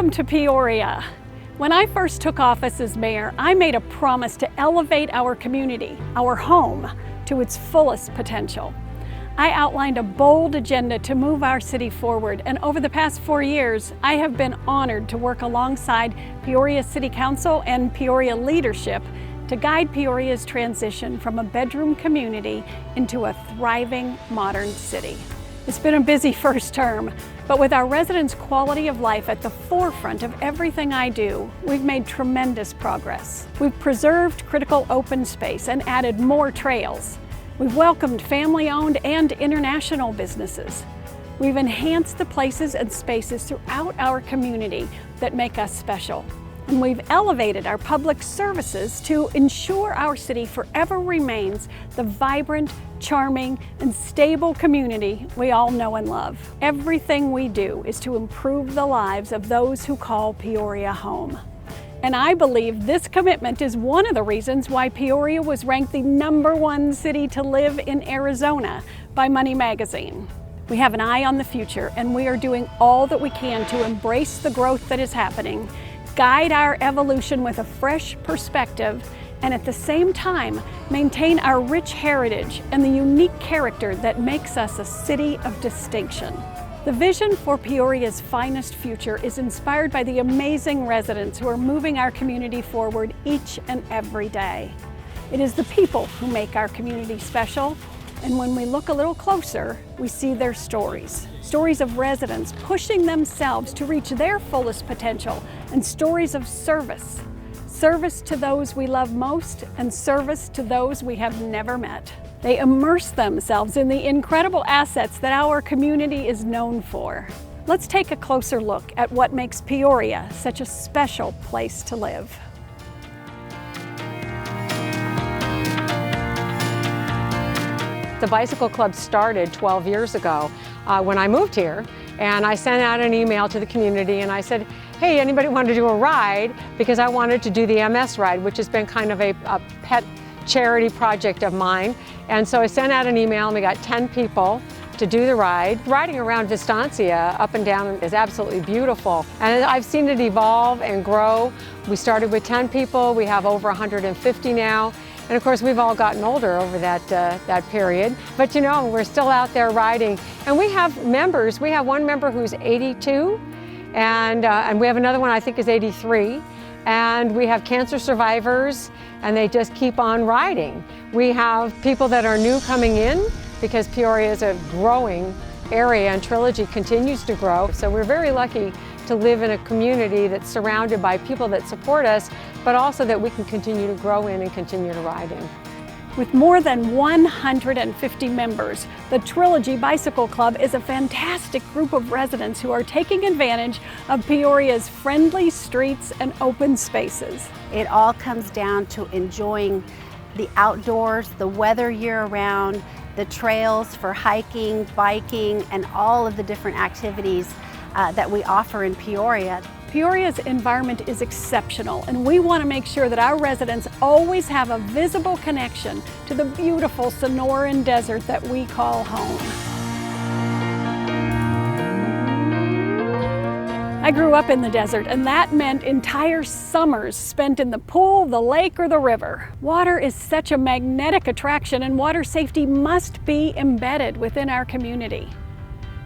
Welcome to Peoria. When I first took office as mayor, I made a promise to elevate our community, our home, to its fullest potential. I outlined a bold agenda to move our city forward, and over the past 4 years, I have been honored to work alongside Peoria City Council and Peoria leadership to guide Peoria's transition from a bedroom community into a thriving modern city. It's been a busy first term, but with our residents' quality of life at the forefront of everything I do, we've made tremendous progress. We've preserved critical open space and added more trails. We've welcomed family-owned and international businesses. We've enhanced the places and spaces throughout our community that make us special. And we've elevated our public services to ensure our city forever remains the vibrant, charming, and stable community we all know and love. Everything we do is to improve the lives of those who call Peoria home. And I believe this commitment is one of the reasons why Peoria was ranked the #1 city to live in Arizona by Money Magazine. We have an eye on the future, and we are doing all that we can to embrace the growth that is happening, guide our evolution with a fresh perspective, and at the same time, maintain our rich heritage and the unique character that makes us a city of distinction. The vision for Peoria's finest future is inspired by the amazing residents who are moving our community forward each and every day. It is the people who make our community special, and when we look a little closer, we see their stories. Stories of residents pushing themselves to reach their fullest potential, and stories of service. Service to those we love most and service to those we have never met. They immerse themselves in the incredible assets that our community is known for. Let's take a closer look at what makes Peoria such a special place to live. The Bicycle Club started 12 years ago when I moved here, and I sent out an email to the community and I said, hey, anybody want to do a ride? Because I wanted to do the MS ride, which has been kind of a pet charity project of mine. And so I sent out an email and we got 10 people to do the ride. Riding around Vistancia up and down is absolutely beautiful. And I've seen it evolve and grow. We started with 10 people, we have over 150 now. And of course, we've all gotten older over that period. But you know, we're still out there riding. And we have members. We have one member who's 82, and we have another one I think is 83. And we have cancer survivors, and they just keep on riding. We have people that are new coming in because Peoria is a growing area and Trilogy continues to grow. So we're very lucky to live in a community that's surrounded by people that support us, but also that we can continue to grow in and continue to ride in. With more than 150 members, the Trilogy Bicycle Club is a fantastic group of residents who are taking advantage of Peoria's friendly streets and open spaces. It all comes down to enjoying the outdoors, the weather year-round, the trails for hiking, biking, and all of the different activities that we offer in Peoria. Peoria's environment is exceptional, and we want to make sure that our residents always have a visible connection to the beautiful Sonoran Desert that we call home. I grew up in the desert, and that meant entire summers spent in the pool, the lake, or the river. Water is such a magnetic attraction, and water safety must be embedded within our community.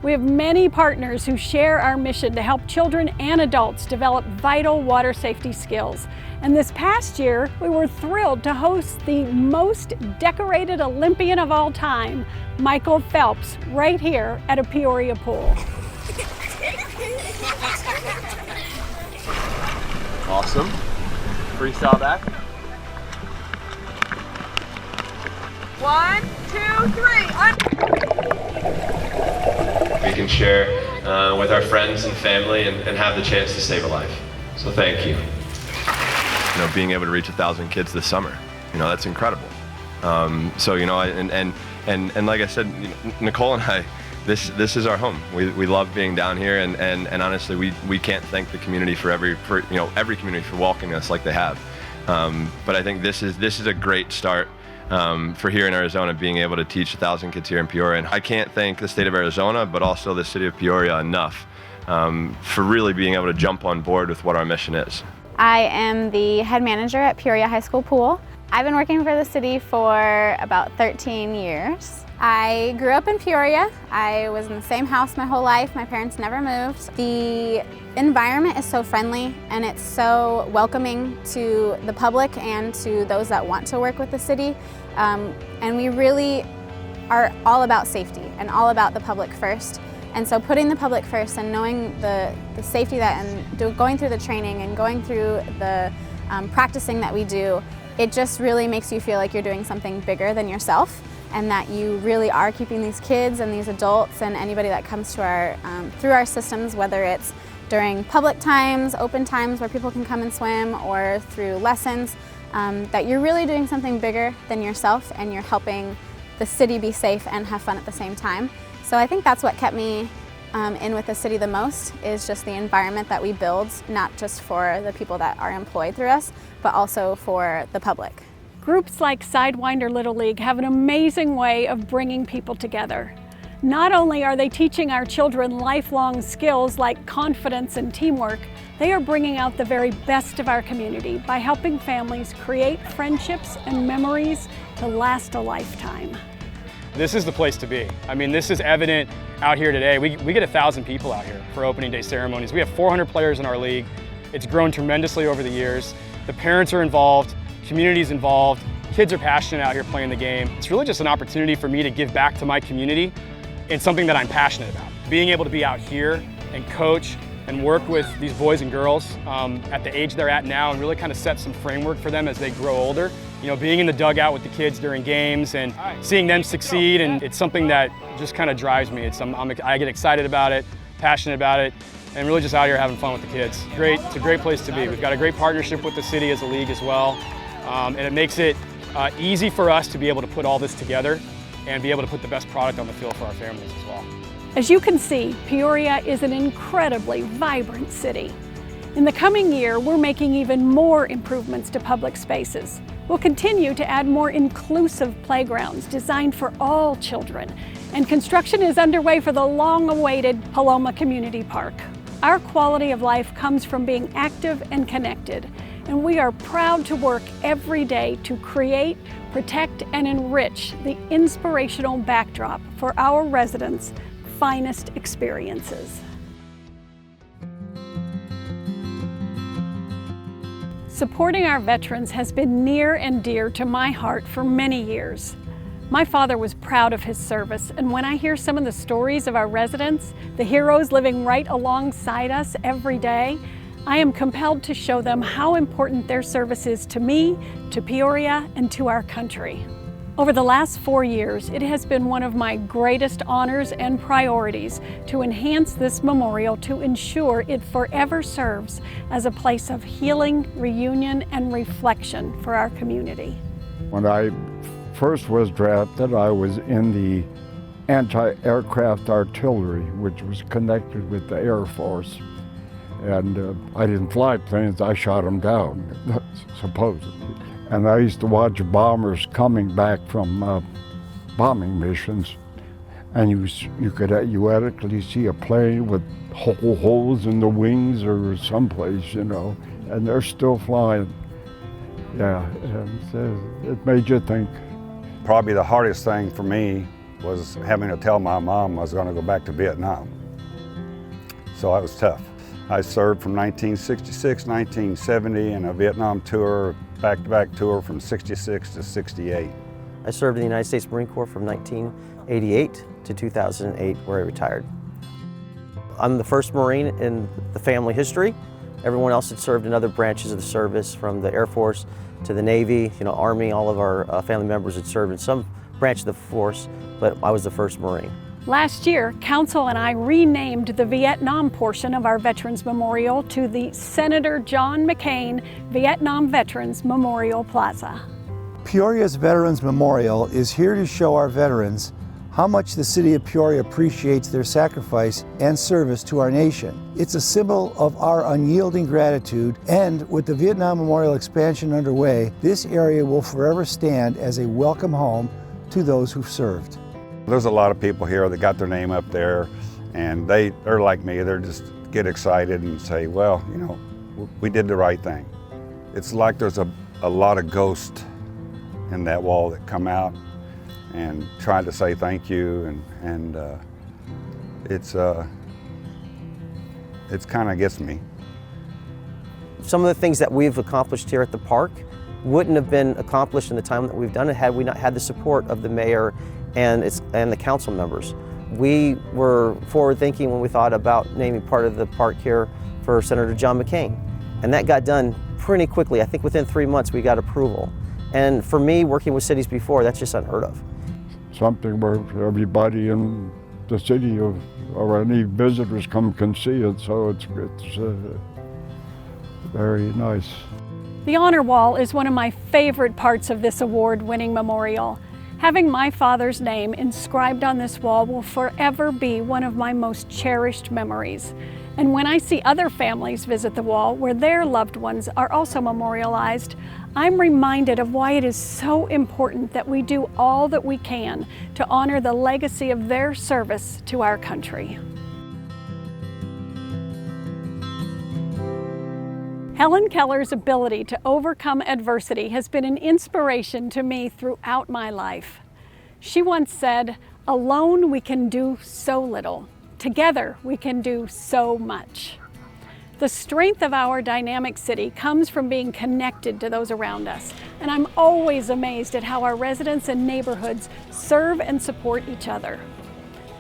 We have many partners who share our mission to help children and adults develop vital water safety skills. And this past year, we were thrilled to host the most decorated Olympian of all time, Michael Phelps, right here at a Peoria pool. Awesome. Freestyle back. 1, 2, 3. We can share with our friends and family and have the chance to save a life. So thank you. You know, being able to reach 1,000 kids this summer, you know, that's incredible. So, you know, and like I said, Nicole and I, this is our home. We love being down here, and honestly, we can't thank the community for every community for welcoming us like they have. But I think this is a great start for here in Arizona, being able to teach 1,000 kids here in Peoria. And I can't thank the state of Arizona, but also the city of Peoria enough for really being able to jump on board with what our mission is. I am the head manager at Peoria High School Pool. I've been working for the city for about 13 years. I grew up in Peoria. I was in the same house my whole life. My parents never moved. The environment is so friendly and it's so welcoming to the public and to those that want to work with the city. And we really are all about safety and all about the public first. And so putting the public first and knowing the safety that and going through the training and going through the practicing that we do, it just really makes you feel like you're doing something bigger than yourself and that you really are keeping these kids and these adults and anybody that comes to our through our systems, whether it's during public times, open times where people can come and swim, or through lessons, that you're really doing something bigger than yourself and you're helping the city be safe and have fun at the same time. So I think that's what kept me in with the city the most, is just the environment that we build, not just for the people that are employed through us, but also for the public. Groups like Sidewinder Little League have an amazing way of bringing people together. Not only are they teaching our children lifelong skills like confidence and teamwork, they are bringing out the very best of our community by helping families create friendships and memories to last a lifetime. This is the place to be. I mean, this is evident out here today. We get 1,000 people out here for opening day ceremonies. We have 400 players in our league. It's grown tremendously over the years. The parents are involved, community's involved, kids are passionate out here playing the game. It's really just an opportunity for me to give back to my community in something that I'm passionate about. Being able to be out here and coach and work with these boys and girls at the age they're at now and really kind of set some framework for them as they grow older. You know, being in the dugout with the kids during games and seeing them succeed, and it's something that just kind of drives me. I get excited about it, passionate about it, and really just out here having fun with the kids. It's a great place to be. We've got a great partnership with the city as a league as well, and it makes it easy for us to be able to put all this together and be able to put the best product on the field for our families as well. As you can see, Peoria is an incredibly vibrant city. In the coming year, we're making even more improvements to public spaces. We'll continue to add more inclusive playgrounds designed for all children, and construction is underway for the long-awaited Paloma Community Park. Our quality of life comes from being active and connected, and we are proud to work every day to create, protect, and enrich the inspirational backdrop for our residents' finest experiences. Supporting our veterans has been near and dear to my heart for many years. My father was proud of his service, and when I hear some of the stories of our residents, the heroes living right alongside us every day, I am compelled to show them how important their service is to me, to Peoria, and to our country. Over the last 4 years, it has been one of my greatest honors and priorities to enhance this memorial to ensure it forever serves as a place of healing, reunion, and reflection for our community. When I first was drafted, I was in the anti-aircraft artillery, which was connected with the Air Force. And I didn't fly planes, I shot them down, supposedly. And I used to watch bombers coming back from bombing missions, and you could theoretically see a plane with holes in the wings or someplace, you know, and they're still flying. Yeah, and it made you think. Probably the hardest thing for me was having to tell my mom I was going to go back to Vietnam. So that was tough. I served from 1966, 1970 in a Vietnam tour, back-to-back tour from 66 to 68. I served in the United States Marine Corps from 1988 to 2008, where I retired. I'm the first Marine in the family history. Everyone else had served in other branches of the service, from the Air Force to the Navy, you know, Army. All of our family members had served in some branch of the force, but I was the first Marine. Last year, Council and I renamed the Vietnam portion of our Veterans Memorial to the Senator John McCain Vietnam Veterans Memorial Plaza. Peoria's Veterans Memorial is here to show our veterans how much the city of Peoria appreciates their sacrifice and service to our nation. It's a symbol of our unyielding gratitude, and with the Vietnam Memorial expansion underway, this area will forever stand as a welcome home to those who've served. There's a lot of people here that got their name up there, and they're like me. They're just get excited and say, well, you know, we did the right thing. It's like there's a lot of ghosts in that wall that come out and try to say thank you, and it's kind of gets me. Some of the things that we've accomplished here at the park wouldn't have been accomplished in the time that we've done it had we not had the support of the mayor and the council members. We were forward-thinking when we thought about naming part of the park here for Senator John McCain, and that got done pretty quickly. I think within 3 months we got approval. And for me, working with cities before, that's just unheard of. Something where everybody in the city or any visitors can see it, so it's very nice. The Honor Wall is one of my favorite parts of this award-winning memorial. Having my father's name inscribed on this wall will forever be one of my most cherished memories. And when I see other families visit the wall where their loved ones are also memorialized, I'm reminded of why it is so important that we do all that we can to honor the legacy of their service to our country. Helen Keller's ability to overcome adversity has been an inspiration to me throughout my life. She once said, "Alone we can do so little. Together we can do so much." The strength of our dynamic city comes from being connected to those around us, and I'm always amazed at how our residents and neighborhoods serve and support each other.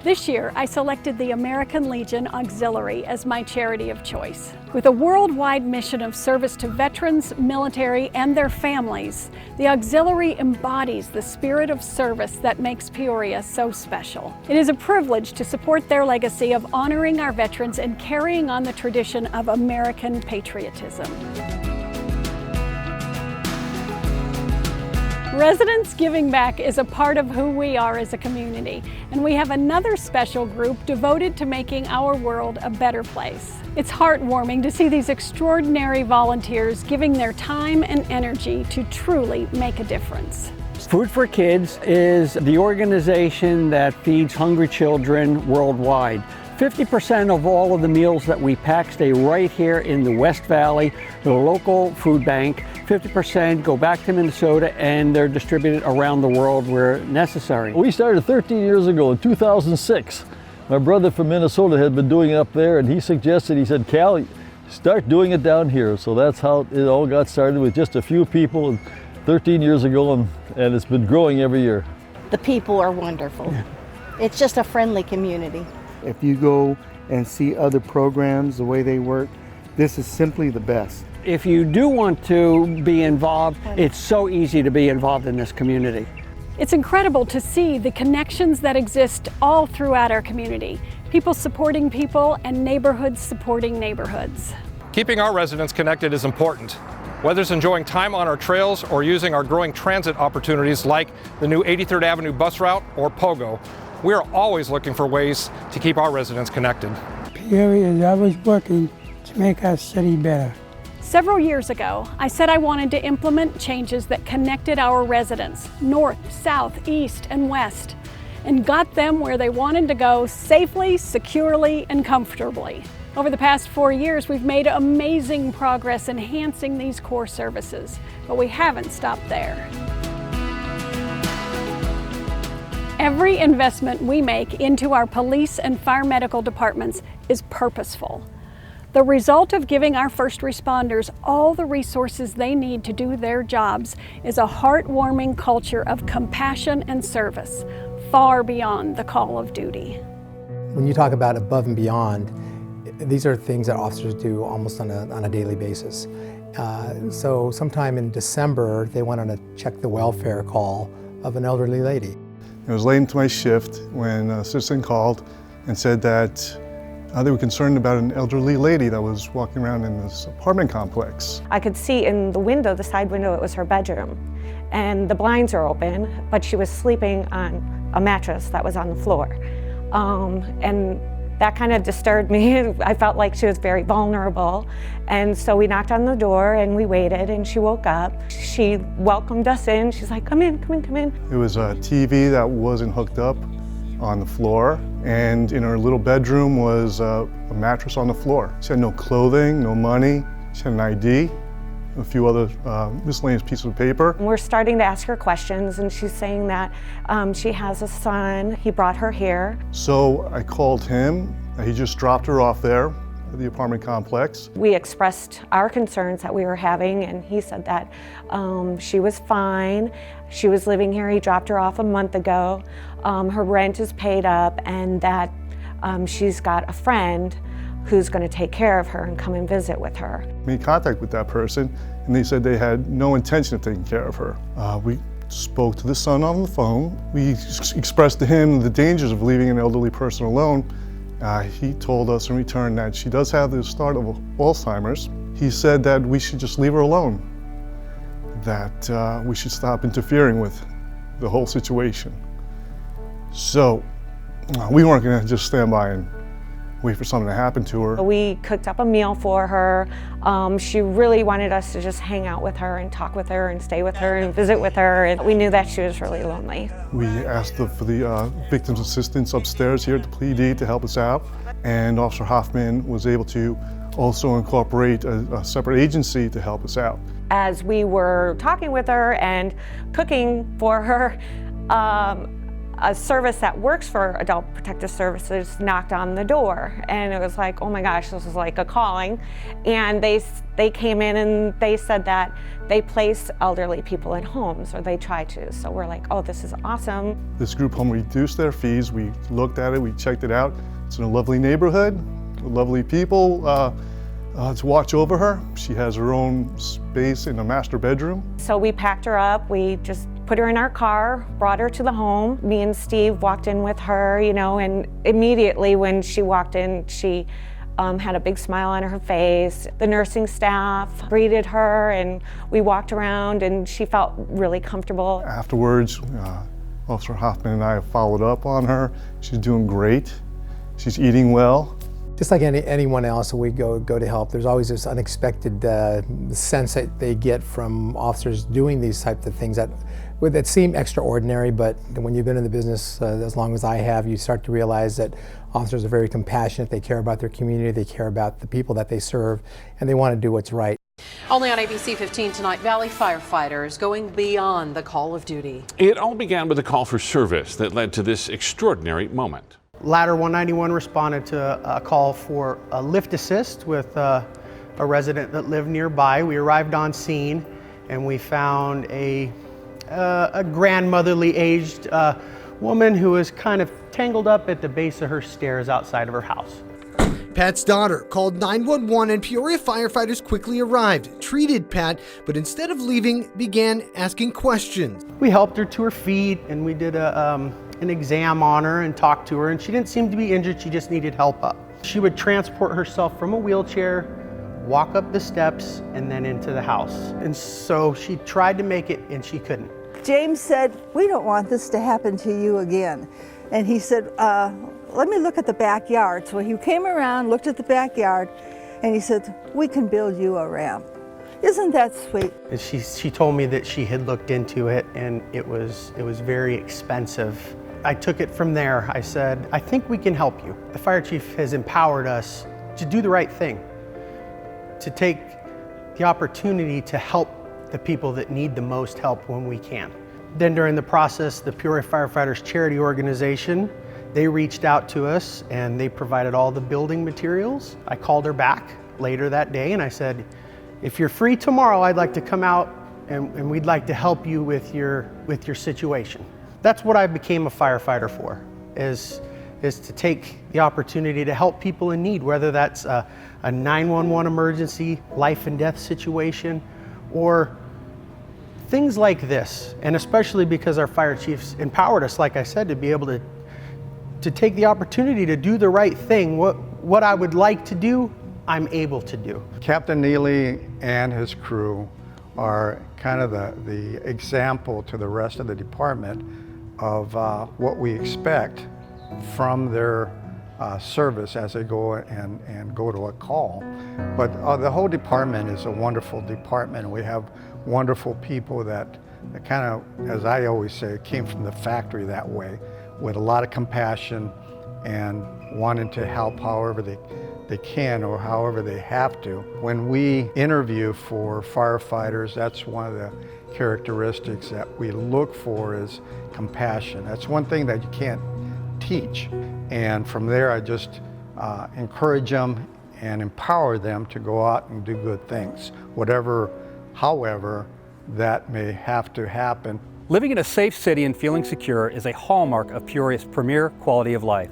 This year, I selected the American Legion Auxiliary as my charity of choice. With a worldwide mission of service to veterans, military, and their families, the Auxiliary embodies the spirit of service that makes Peoria so special. It is a privilege to support their legacy of honoring our veterans and carrying on the tradition of American patriotism. Residents Giving Back is a part of who we are as a community, and we have another special group devoted to making our world a better place. It's heartwarming to see these extraordinary volunteers giving their time and energy to truly make a difference. Food for Kids is the organization that feeds hungry children worldwide. 50% of all of the meals that we pack stay right here in the West Valley, the local food bank. 50% go back to Minnesota, and they're distributed around the world where necessary. We started 13 years ago in 2006. My brother from Minnesota had been doing it up there, and he suggested, he said, "Cal, start doing it down here." So that's how it all got started, with just a few people 13 years ago, and it's been growing every year. The people are wonderful. It's just a friendly community. If you go and see other programs, the way they work, this is simply the best. If you do want to be involved, it's so easy to be involved in this community. It's incredible to see the connections that exist all throughout our community. People supporting people and neighborhoods supporting neighborhoods. Keeping our residents connected is important. Whether it's enjoying time on our trails or using our growing transit opportunities like the new 83rd Avenue bus route or POGO, we are always looking for ways to keep our residents connected. Peoria is always working to make our city better. Several years ago, I said I wanted to implement changes that connected our residents, north, south, east, and west, and got them where they wanted to go safely, securely, and comfortably. Over the past 4 years, we've made amazing progress enhancing these core services, but we haven't stopped there. Every investment we make into our police and fire medical departments is purposeful. The result of giving our first responders all the resources they need to do their jobs is a heartwarming culture of compassion and service, far beyond the call of duty. When you talk about above and beyond, these are things that officers do almost on a daily basis. So sometime in December, they went on a check the welfare call of an elderly lady. It was late into my shift when a citizen called and said that they were concerned about an elderly lady that was walking around in this apartment complex. I could see in the window, the side window, it was her bedroom. And the blinds are open, but she was sleeping on a mattress that was on the floor. And that kind of disturbed me. I felt like she was very vulnerable. And so we knocked on the door and we waited, and she woke up. She welcomed us in. She's like, "Come in, come in, come in." It was a TV that wasn't hooked up, on the floor, and in her little bedroom was a mattress on the floor. She had no clothing, no money. She had an ID, a few other miscellaneous pieces of paper. We're starting to ask her questions, and she's saying that she has a son. He brought her here. So I called him. He just dropped her off there at the apartment complex. We expressed our concerns that we were having, and he said that she was fine. She was living here. He dropped her off a month ago. Her rent is paid up, and that she's got a friend who's going to take care of her and come and visit with her. Made contact with that person, and they said they had no intention of taking care of her. We spoke to the son on the phone. We expressed to him the dangers of leaving an elderly person alone. He told us in return that she does have the start of Alzheimer's. He said that we should just leave her alone, that we should stop interfering with the whole situation. So we weren't going to just stand by and wait for something to happen to her. We cooked up a meal for her. She really wanted us to just hang out with her and talk with her and stay with her and visit with her. And we knew that she was really lonely. We asked for the victim's assistance upstairs here at the PD to help us out. And Officer Hoffman was able to also incorporate a separate agency to help us out. As we were talking with her and cooking for her, a service that works for Adult Protective Services knocked on the door, and it was like, oh my gosh, this is like a calling. And they came in and they said that they place elderly people in homes, or they try to. So we're like, oh, this is awesome. This group home reduced their fees. We looked at it, we checked it out. It's in a lovely neighborhood, lovely people to watch over her. She has her own space in a master bedroom. So we packed her up, we just put her in our car, brought her to the home. Me and Steve walked in with her, you know, and immediately when she walked in, she had a big smile on her face. The nursing staff greeted her, and we walked around, and she felt really comfortable. Afterwards, Officer Hoffman and I followed up on her. She's doing great. She's eating well. Just like anyone else, we go to help. There's always this unexpected sense that they get from officers doing these types of things that seem extraordinary, but when you've been in the business as long as I have, you start to realize that officers are very compassionate. They care about their community, they care about the people that they serve, and they want to do what's right. Only on ABC 15 tonight, Valley firefighters going beyond the call of duty. It all began with a call for service that led to this extraordinary moment. Ladder 191 responded to a call for a lift assist with a resident that lived nearby. We arrived on scene and we found a grandmotherly aged woman who was kind of tangled up at the base of her stairs outside of her house. Pat's daughter called 911 and Peoria firefighters quickly arrived, treated Pat, but instead of leaving, began asking questions. We helped her to her feet and we did an exam on her and talked to her, and she didn't seem to be injured, she just needed help up. She would transport herself from a wheelchair, walk up the steps, and then into the house. And so she tried to make it and she couldn't. James said, we don't want this to happen to you again. And he said, let me look at the backyard. So he came around, looked at the backyard, and he said, we can build you a ramp. Isn't that sweet? And she told me that she had looked into it and it was very expensive. I took it from there. I said, I think we can help you. The fire chief has empowered us to do the right thing, to take the opportunity to help the people that need the most help when we can. Then during the process, the Peoria Firefighters Charity Organization, they reached out to us and they provided all the building materials. I called her back later that day and I said, if you're free tomorrow, I'd like to come out and we'd like to help you with your situation. That's what I became a firefighter for, is to take the opportunity to help people in need, whether that's a 911 emergency, life and death situation, or things like this. And especially because our fire chiefs empowered us, like I said, to be able to take the opportunity to do the right thing. What I would like to do, I'm able to do. Captain Neely and his crew are kind of the example to the rest of the department of what we expect from their service as they go and go to a call. But the whole department is a wonderful department. We have wonderful people that kind of, as I always say, came from the factory that way. with a lot of compassion and wanting to help however they can or however they have to. When we interview for firefighters, that's one of the characteristics that we look for is compassion. That's one thing that you can't teach. And from there, I just encourage them and empower them to go out and do good things, however that may have to happen. Living in a safe city and feeling secure is a hallmark of Peoria's premier quality of life.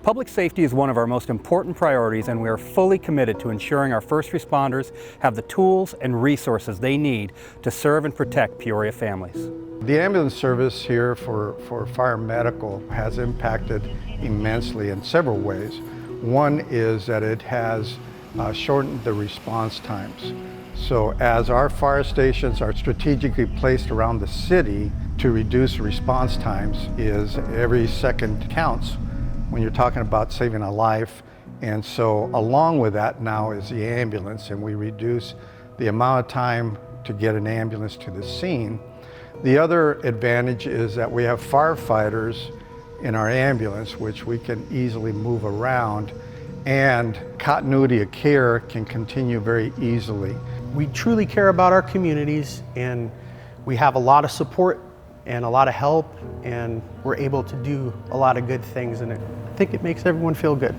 Public safety is one of our most important priorities, and we are fully committed to ensuring our first responders have the tools and resources they need to serve and protect Peoria families. The ambulance service here for fire medical has impacted immensely in several ways. One is that it has shortened the response times. So as our fire stations are strategically placed around the city to reduce response times, is every second counts when you're talking about saving a life. And so along with that now is the ambulance, and we reduce the amount of time to get an ambulance to the scene. The other advantage is that we have firefighters in our ambulance, which we can easily move around, and continuity of care can continue very easily. We truly care about our communities, and we have a lot of support and a lot of help, and we're able to do a lot of good things, and I think it makes everyone feel good.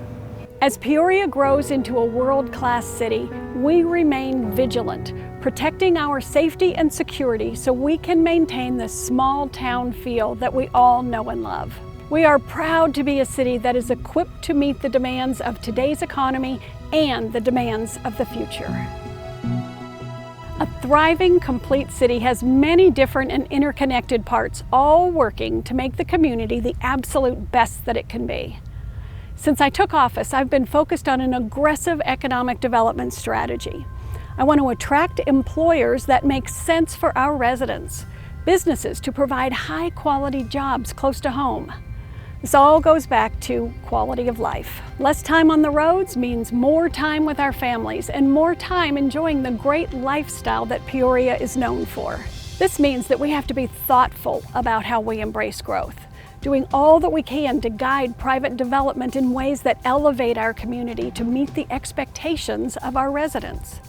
As Peoria grows into a world-class city, we remain vigilant, protecting our safety and security so we can maintain the small town feel that we all know and love. We are proud to be a city that is equipped to meet the demands of today's economy and the demands of the future. A thriving, complete city has many different and interconnected parts, all working to make the community the absolute best that it can be. Since I took office, I've been focused on an aggressive economic development strategy. I want to attract employers that make sense for our residents, businesses to provide high-quality jobs close to home. This all goes back to quality of life. Less time on the roads means more time with our families and more time enjoying the great lifestyle that Peoria is known for. This means that we have to be thoughtful about how we embrace growth, doing all that we can to guide private development in ways that elevate our community to meet the expectations of our residents.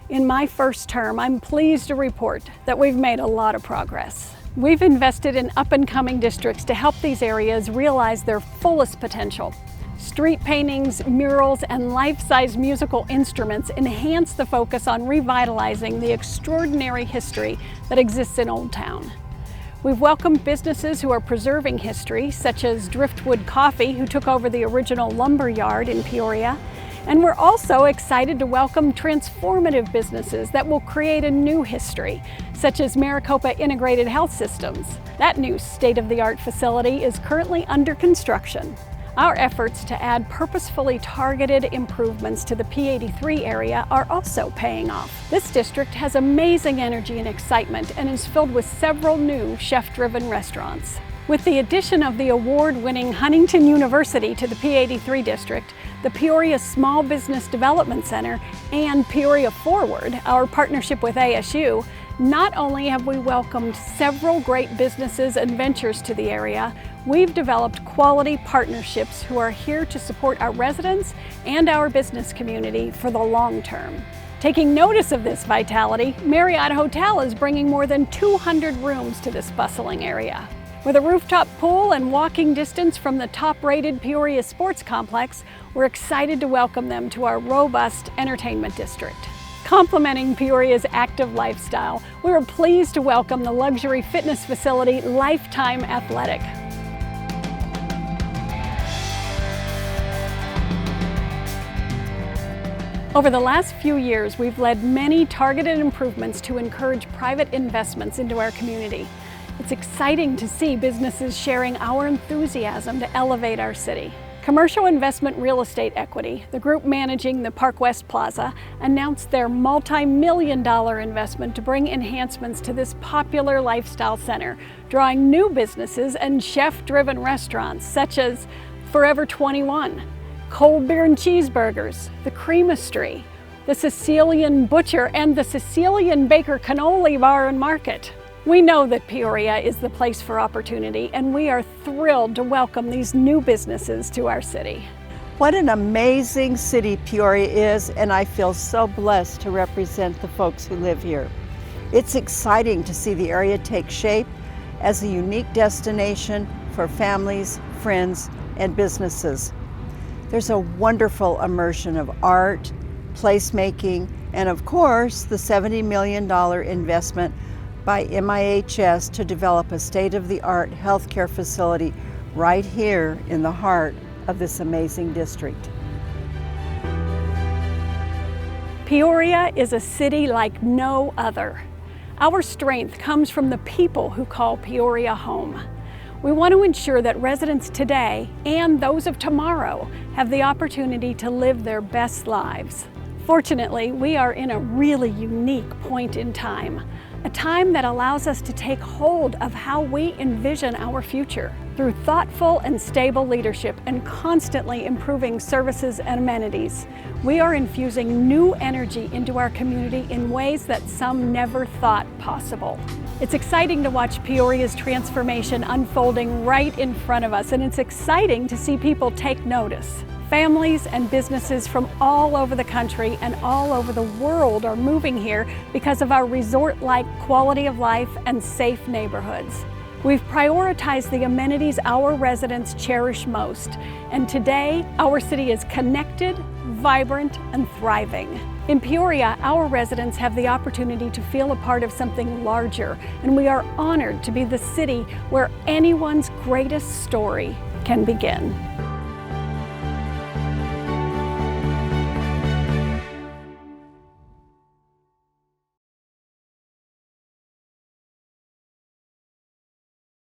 In my first term, I'm pleased to report that we've made a lot of progress. We've invested in up-and-coming districts to help these areas realize their fullest potential. Street paintings, murals, and life-size musical instruments enhance the focus on revitalizing the extraordinary history that exists in Old Town. We've welcomed businesses who are preserving history, such as Driftwood Coffee, who took over the original lumber yard in Peoria. And we're also excited to welcome transformative businesses that will create a new history, such as Maricopa Integrated Health Systems. That new state-of-the-art facility is currently under construction. Our efforts to add purposefully targeted improvements to the P83 area are also paying off. This district has amazing energy and excitement and is filled with several new chef-driven restaurants. With the addition of the award-winning Huntington University to the P83 district, the Peoria Small Business Development Center, and Peoria Forward, our partnership with ASU, not only have we welcomed several great businesses and ventures to the area, we've developed quality partnerships who are here to support our residents and our business community for the long term. Taking notice of this vitality, Marriott Hotel is bringing more than 200 rooms to this bustling area. With a rooftop pool and walking distance from the top-rated Peoria Sports Complex, we're excited to welcome them to our robust entertainment district. Complementing Peoria's active lifestyle, we are pleased to welcome the luxury fitness facility Lifetime Athletic. Over the last few years, we've led many targeted improvements to encourage private investments into our community. It's exciting to see businesses sharing our enthusiasm to elevate our city. Commercial Investment Real Estate Equity, the group managing the Park West Plaza, announced their multi-million-dollar investment to bring enhancements to this popular lifestyle center, drawing new businesses and chef-driven restaurants such as Forever 21, Cold Beer and Cheeseburgers, the Creamistry, the Sicilian Butcher, and the Sicilian Baker Cannoli Bar and Market. We know that Peoria is the place for opportunity, and we are thrilled to welcome these new businesses to our city. What an amazing city Peoria is, and I feel so blessed to represent the folks who live here. It's exciting to see the area take shape as a unique destination for families, friends, and businesses. There's a wonderful immersion of art, placemaking, and of course, the $70 million investment by MIHS to develop a state-of-the-art healthcare facility right here in the heart of this amazing district. Peoria is a city like no other. Our strength comes from the people who call Peoria home. We want to ensure that residents today and those of tomorrow have the opportunity to live their best lives. Fortunately, we are in a really unique point in time, a time that allows us to take hold of how we envision our future. Through thoughtful and stable leadership and constantly improving services and amenities, we are infusing new energy into our community in ways that some never thought possible. It's exciting to watch Peoria's transformation unfolding right in front of us, and it's exciting to see people take notice. Families and businesses from all over the country and all over the world are moving here because of our resort-like quality of life and safe neighborhoods. We've prioritized the amenities our residents cherish most, and today our city is connected, vibrant, and thriving. In Peoria, our residents have the opportunity to feel a part of something larger, and we are honored to be the city where anyone's greatest story can begin.